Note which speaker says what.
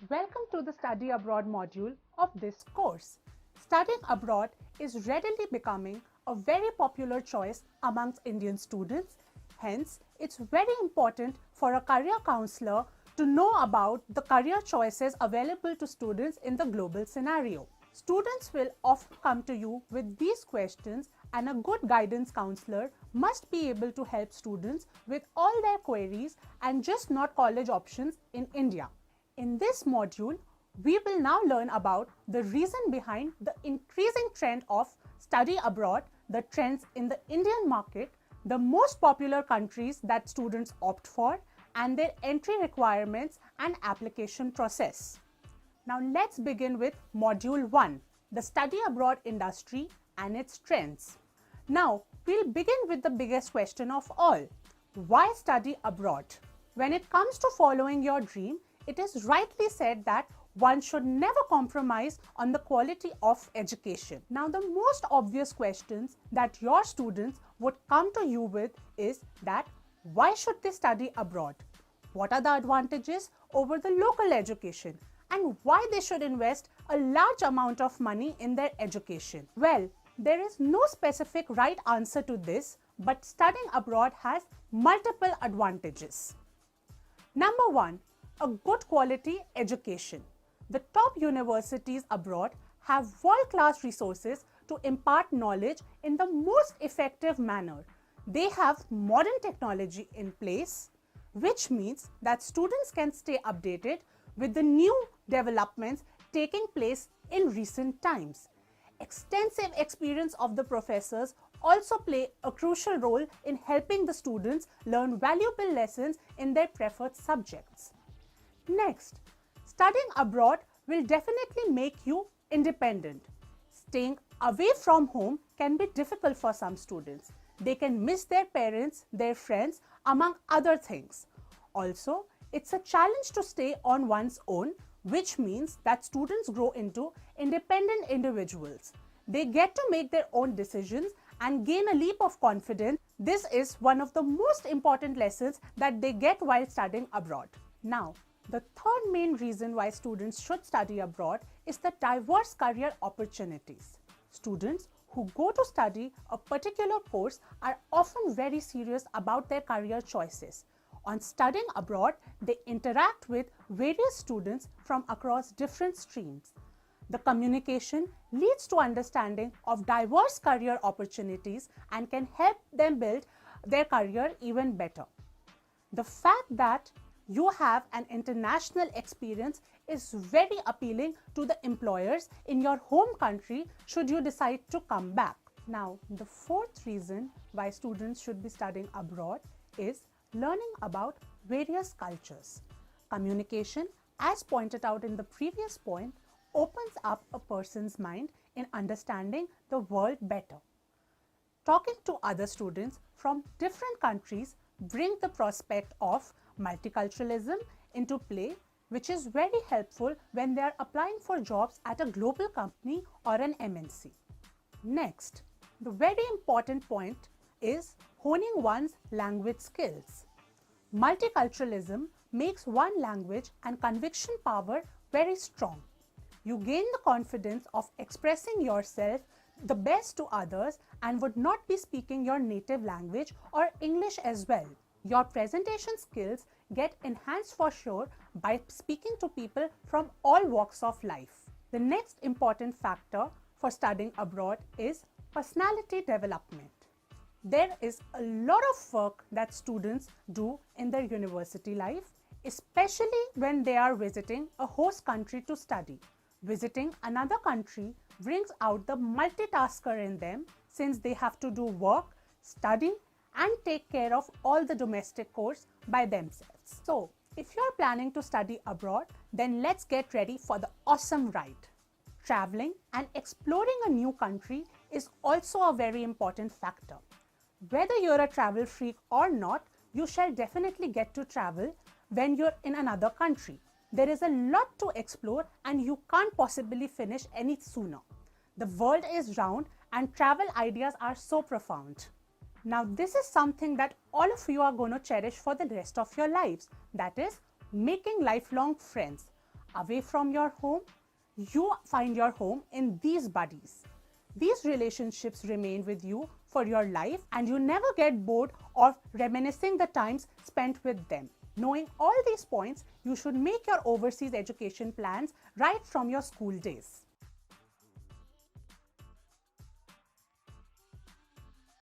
Speaker 1: Welcome to the Study Abroad module of this course. Studying abroad is readily becoming a very popular choice amongst Indian students. Hence, it's very important for a career counselor to know about the career choices available to students in the global scenario. Students will often come to you with these questions, and a good guidance counselor must be able to help students with all their queries and just not college options in India. In this module, we will now learn about the reason behind the increasing trend of study abroad, the trends in the Indian market, the most popular countries that students opt for, and their entry requirements and application process. Now let's begin with Module 1, the study abroad industry and its trends. Now we'll begin with the biggest question of all. Why study abroad? When it comes to following your dream, it is rightly said that one should never compromise on the quality of education. Now, the most obvious questions that your students would come to you with is that why should they study abroad? What are the advantages over the local education? And why they should invest a large amount of money in their education? Well, there is no specific right answer to this, but studying abroad has multiple advantages. Number one, a good quality education. The top universities abroad have world-class resources to impart knowledge in the most effective manner. They have modern technology in place, which means that students can stay updated with the new developments taking place in recent times. Extensive experience of the professors also play a crucial role in helping the students learn valuable lessons in their preferred subjects. Next, studying abroad will definitely make you independent. Staying away from home can be difficult for some students. They can miss their parents, their friends, among other things. Also, it's a challenge to stay on one's own, which means that students grow into independent individuals. They get to make their own decisions and gain a leap of confidence. This is one of the most important lessons that they get while studying abroad. Now, the third main reason why students should study abroad is the diverse career opportunities. Students who go to study a particular course are often very serious about their career choices. On studying abroad, they interact with various students from across different streams. The communication leads to understanding of diverse career opportunities and can help them build their career even better. The fact that you have an international experience is very appealing to the employers in your home country should you decide to come back. Now, the fourth reason why students should be studying abroad is learning about various cultures. Communication, as pointed out in the previous point, opens up a person's mind in understanding the world better. Talking to other students from different countries bring the prospect of multiculturalism into play, which is very helpful when they are applying for jobs at a global company or an MNC. Next, the very important point is honing one's language skills. Multiculturalism makes one language and conviction power very strong. You gain the confidence of expressing yourself the best to others and would not be speaking your native language or English as well. Your presentation skills get enhanced for sure by speaking to people from all walks of life. The next important factor for studying abroad is personality development. There is a lot of work that students do in their university life, especially when they are visiting a host country to study. Visiting another country brings out the multitasker in them since they have to do work, study, and take care of all the domestic chores by themselves. So, if you are planning to study abroad, then let's get ready for the awesome ride. Traveling and exploring a new country is also a very important factor. Whether you're a travel freak or not, you shall definitely get to travel when you're in another country. There is a lot to explore and you can't possibly finish any sooner. The world is round and travel ideas are so profound. Now, this is something that all of you are going to cherish for the rest of your lives. That is making lifelong friends. away from your home, you find your home in these buddies. These relationships remain with you for your life and you never get bored of reminiscing the times spent with them. Knowing all these points, you should make your overseas education plans right from your school days.